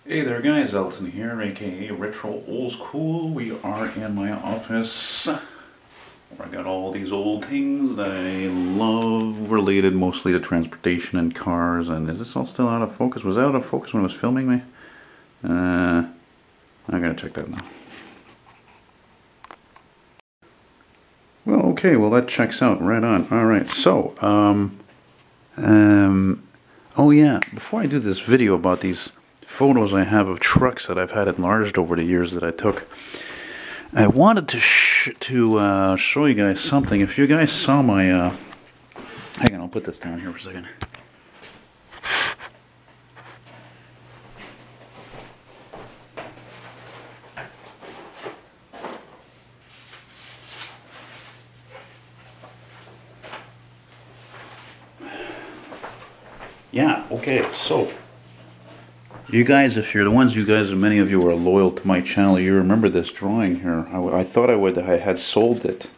Hey there guys, Elton here, aka Retro Old School. We are in my office where I got all these old things that I love, related mostly to transportation and cars. And is this all still out of focus? Was that out of focus when I was filming me? I gotta check that now. Well, okay, well that checks out, right on. Alright, so, oh yeah, before I do this video about these photos I have of trucks that I've had enlarged over the years that I took, I wanted to show you guys something. If you guys saw my, hang on, I'll put this down here for a second. Yeah, okay, so you guys, if you're the ones, many of you are loyal to my channel, you remember this drawing here. I thought I had sold it,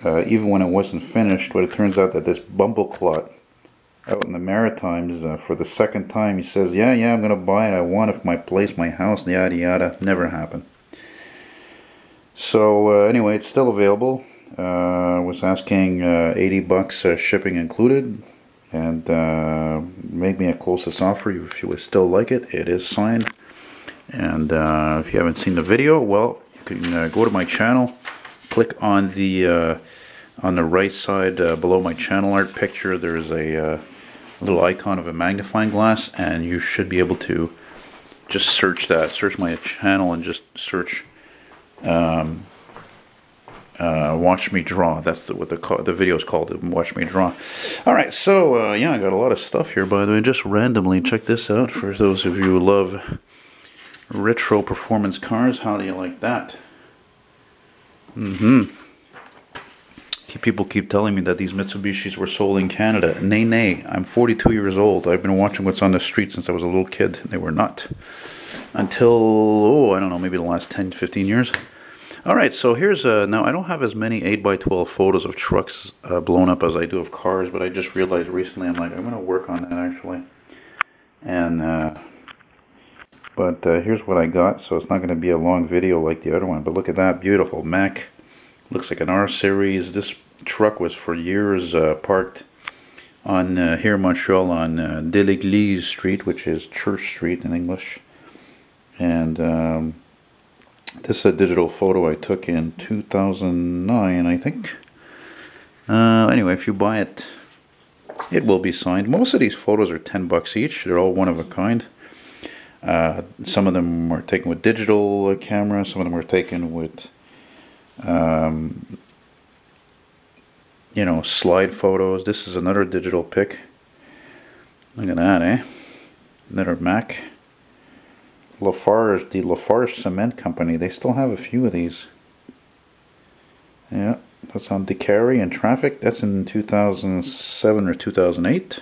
even when it wasn't finished, but it turns out that this bumbleclot out in the Maritimes, for the second time, he says, yeah, I'm going to buy it, I want it for my place, my house, yada yada, never happened. So, anyway, it's still available. Was asking 80 bucks shipping included. And make me a closest offer if you would still like it. It is signed. And if you haven't seen the video, well, you can go to my channel, click on the right side below my channel art picture. There's a little icon of a magnifying glass, and you should be able to just search my channel and just search watch me draw. That's what the video is called, watch me draw. Alright, so yeah, I got a lot of stuff here, by the way, just randomly. Check this out for those of you who love retro performance cars. How do you like that? People keep telling me that these Mitsubishis were sold in Canada. Nay, I'm 42 years old. I've been watching what's on the street since I was a little kid. They were not. Until, oh, I don't know, maybe the last 10-15 years. Alright, so here's, now I don't have as many 8x12 photos of trucks blown up as I do of cars, but I just realized recently, I'm going to work on that actually. And, here's what I got, so it's not going to be a long video like the other one, but look at that, beautiful Mack. Looks like an R-Series. This truck was for years parked on, here in Montreal on De l'Église Street, which is Church Street in English. And, this is a digital photo I took in 2009, I think. Anyway, if you buy it, it will be signed. Most of these photos are 10 bucks each. They're all one of a kind. Some of them are taken with digital camera. Some of them are taken with, you know, slide photos. This is another digital pic. Look at that, eh? Another Mack. Lafarge, the Lafarge Cement Company, they still have a few of these. Yeah, that's on DeCarry and Traffic. That's in 2007 or 2008.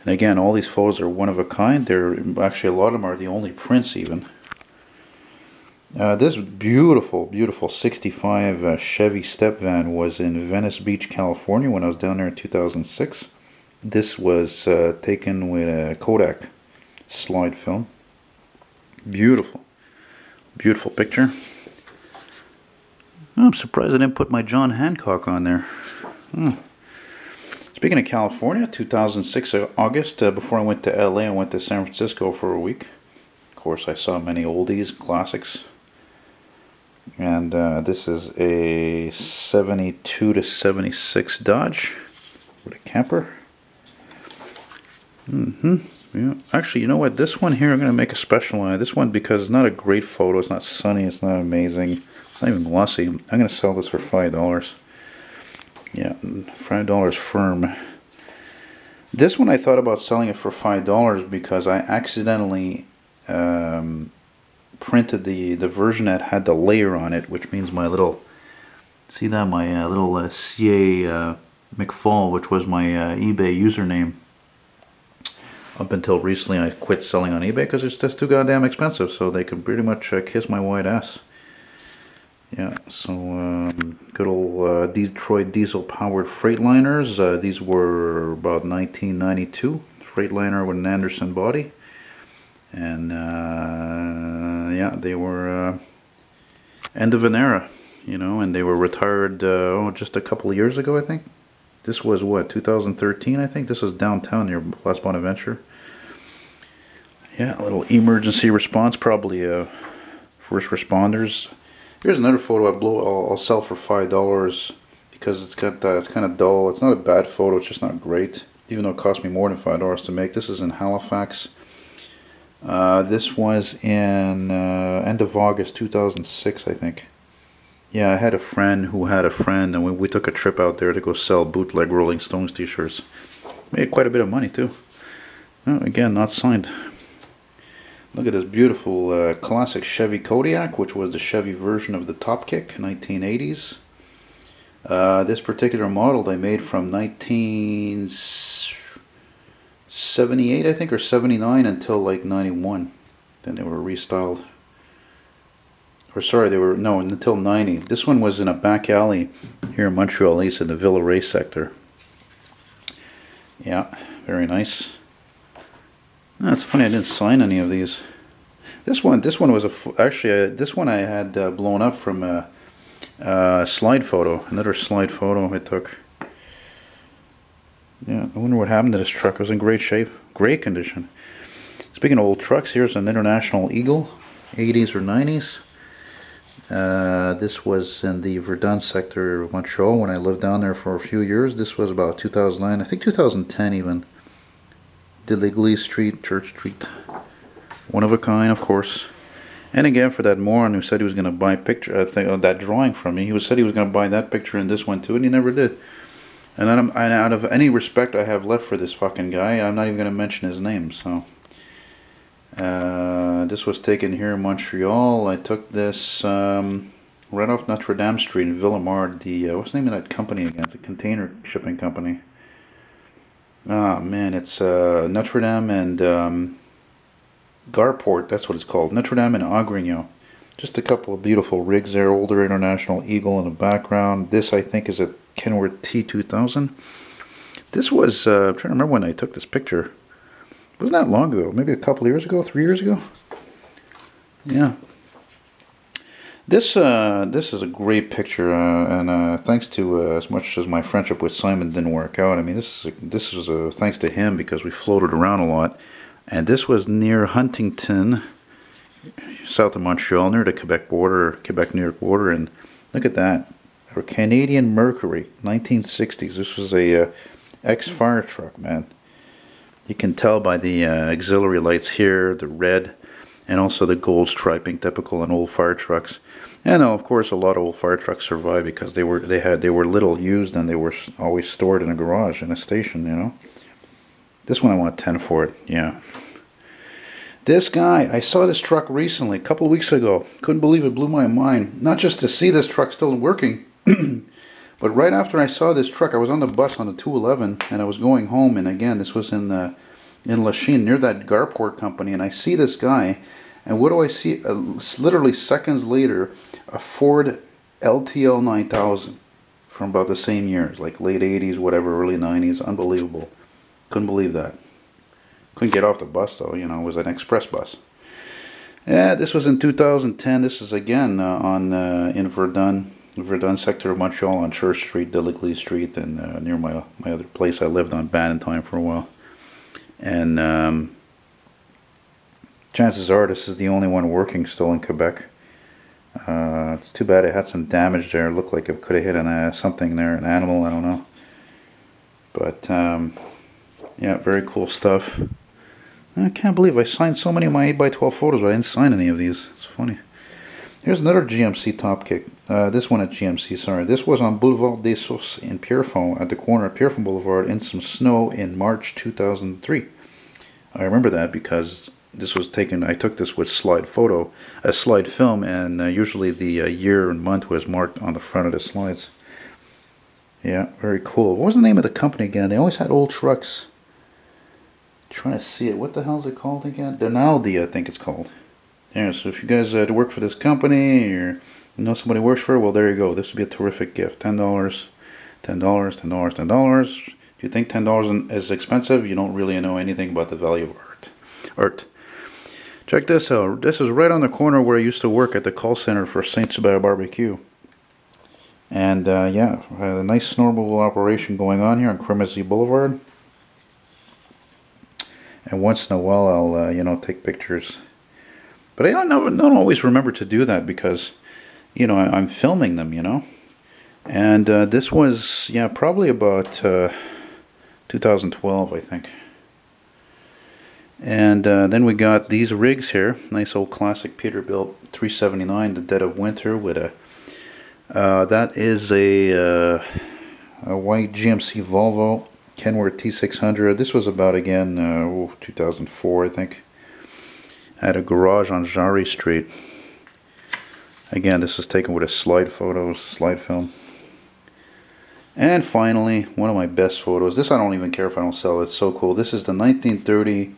And again, all these photos are one of a kind. They're actually, a lot of them are the only prints even. This beautiful 65 Chevy step van was in Venice Beach, California when I was down there in 2006. This was taken with a Kodak slide film. Beautiful picture. Oh, I'm surprised I didn't put my John Hancock on there. Speaking of California, 2006 August, before I went to LA, I went to San Francisco for a week. Of course, I saw many oldies, classics. And this is a 72 to 76 Dodge with a camper. Yeah. Actually, you know what? This one here, I'm going to make a special on this one because it's not a great photo. It's not sunny. It's not amazing. It's not even glossy. I'm going to sell this for $5. Yeah, $5 firm. This one I thought about selling it for $5 because I accidentally printed the version that had the layer on it, which means my little, see that, my little CA McFall, which was my eBay username. Up until recently, I quit selling on eBay because it's just too goddamn expensive, so they can pretty much kiss my white ass. Yeah, so good old Detroit diesel-powered Freightliners. These were about 1992. Freightliner with an Anderson body. And yeah, they were end of an era, you know, and they were retired just a couple of years ago, I think. This was what, 2013, I think. This was downtown near Las Bonaventure. Yeah, a little emergency response, probably first responders. Here's another photo I'll sell for $5 because it's got it's kind of dull. It's not a bad photo, it's just not great, even though it cost me more than $5 to make. This is in Halifax. This was in end of August 2006, I think. Yeah, I had a friend who had a friend, and we took a trip out there to go sell bootleg Rolling Stones t-shirts. Made quite a bit of money too. Oh, again, not signed. Look at this beautiful classic Chevy Kodiak, which was the Chevy version of the Topkick, 1980s. This particular model they made from 1978, I think, or 79 until like 91. Then they were restyled. Or sorry, no, until 90. This one was in a back alley here in Montreal East in the Villeray sector. Yeah, very nice. That's funny, I didn't sign any of these. This one was actually this one I had blown up from a slide photo, another slide photo I took. Yeah, I wonder what happened to this truck. It was in great shape, great condition. Speaking of old trucks, here's an International Eagle, 80s or 90s. This was in the Verdun sector of Montreal when I lived down there for a few years. This was about 2009, I think 2010 even. Deligly Street, Church Street. One of a kind, of course. And again, for that moron who said he was going to buy picture, that drawing from me, he said he was going to buy that picture and this one too, and he never did. And out of any respect I have left for this fucking guy, I'm not even going to mention his name. So this was taken here in Montreal. I took this right off Notre Dame Street in Villemard. What's the name of that company again? It's a container shipping company. Ah, man, it's Notre Dame and Garport, that's what it's called. Notre Dame and Agrignon. Just a couple of beautiful rigs there. Older International Eagle in the background. This, I think, is a Kenworth T2000. This was, I'm trying to remember when I took this picture. It wasn't that long ago. Maybe a couple of years ago, 3 years ago. Yeah. This is a great picture, and thanks to as much as my friendship with Simon didn't work out. I mean, this was thanks to him because we floated around a lot, and this was near Huntington, south of Montreal, near the Quebec-New York border. And look at that, a Canadian Mercury, 1960s. This was a ex-fire truck, man. You can tell by the auxiliary lights here, the red, and also the gold striping, typical in old fire trucks. And of course, a lot of old fire trucks survived because they were little used and they were always stored in a garage in a station, you know. This one I want 10 for it, yeah. This guy, I saw this truck recently, a couple of weeks ago. Couldn't believe it, blew my mind. Not just to see this truck still working, but right after I saw this truck, I was on the bus on the 211 and I was going home. And again, this was in Lachine near that Garport company, and I see this guy. And what do I see? Literally seconds later, a Ford LTL 9000 from about the same years, like late 80s, whatever, early 90s. Unbelievable. Couldn't believe that. Couldn't get off the bus though, you know, it was an express bus. Yeah, this was in 2010. This is again in Verdun sector of Montreal on Church Street, Deligly Street, and near my other place I lived on Bannatyne for a while. And chances are this is the only one working still in Quebec. It's too bad it had some damage there. It looked like it could have hit something there, an animal, I don't know. But yeah, very cool stuff. I can't believe I signed so many of my 8x12 photos, but I didn't sign any of these. It's funny. Here's another GMC Topkick. This one at GMC, sorry. This was on Boulevard des Sources in Pierrefonds, at the corner of Pierrefonds Boulevard, in some snow in March 2003. I remember that because this was taken, I took this with slide film, and usually the year and month was marked on the front of the slides. Yeah, very cool. What was the name of the company again? They always had old trucks. Trying to see it. What the hell is it called again? Donaldi, I think it's called. Yeah, so if you guys work for this company or you know somebody works for it, well, there you go. This would be a terrific gift. $10, $10, $10, $10. Do you think $10 is expensive? You don't really know anything about the value of art. Check this out. This is right on the corner where I used to work at the call center for St. Sabaya Barbecue. And yeah, a nice snow removal operation going on here on Cremazie Boulevard. And once in a while I'll, you know, take pictures. But I don't always remember to do that because, you know, I'm filming them, you know. And this was, yeah, probably about 2012, I think. And then we got these rigs here. Nice old classic Peterbilt 379, the dead of winter with a, that is a white GMC Volvo Kenworth T600. This was about, again, 2004, I think. At a garage on Jarry Street. Again, this is taken with a slide film. And finally, one of my best photos. This I don't even care if I don't sell it. It's so cool. This is the 1930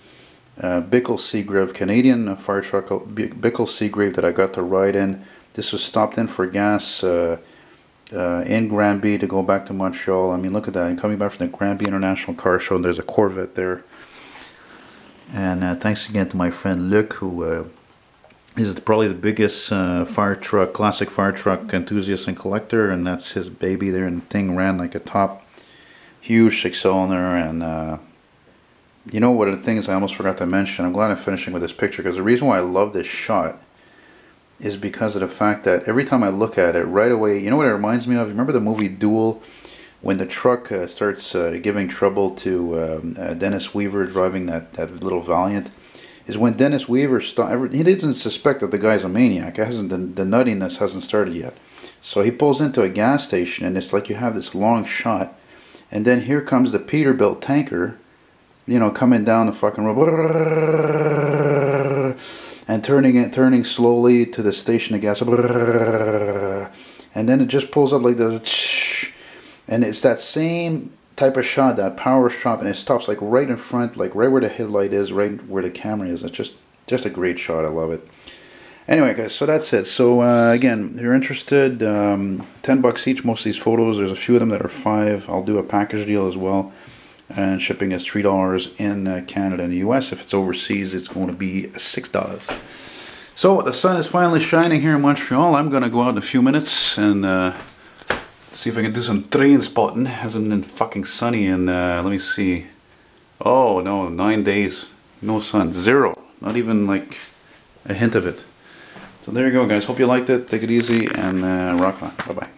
Bickle Seagrave, Canadian fire truck Bickle Seagrave that I got to ride in. This was stopped in for gas in Granby to go back to Montreal. I mean, look at that. I'm coming back from the Granby International Car Show, and there's a Corvette there. And thanks again to my friend Luc, who is probably the biggest classic fire truck enthusiast and collector, and that's his baby there. And the thing ran like a top, huge 6-cylinder. And you know what, the thing is, I almost forgot to mention, I'm glad I'm finishing with this picture, because the reason why I love this shot is because of the fact that every time I look at it, right away, you know what it reminds me of? You remember the movie Duel? When the truck starts giving trouble to Dennis Weaver driving that little Valiant, is when Dennis Weaver he doesn't suspect that the guy's a maniac. It hasn't, the nuttiness hasn't started yet. So he pulls into a gas station, and it's like you have this long shot, and then here comes the Peterbilt tanker, you know, coming down the fucking road, and turning slowly to the station of gas, and then it just pulls up like this. And it's that same type of shot, that power shot, and it stops like right in front, like right where the headlight is, right where the camera is. It's just a great shot. I love it. Anyway, guys, so that's it. So again, if you're interested, $10 each. Most of these photos, there's a few of them that are $5. I'll do a package deal as well, and shipping is $3 in Canada and the US. If it's overseas, it's going to be $6. So the sun is finally shining here in Montreal. I'm going to go out in a few minutes and see if I can do some train spotting. Hasn't been fucking sunny in, let me see. Oh no, 9 days. No sun. Zero. Not even like a hint of it. So there you go, guys. Hope you liked it. Take it easy and rock on. Bye-bye.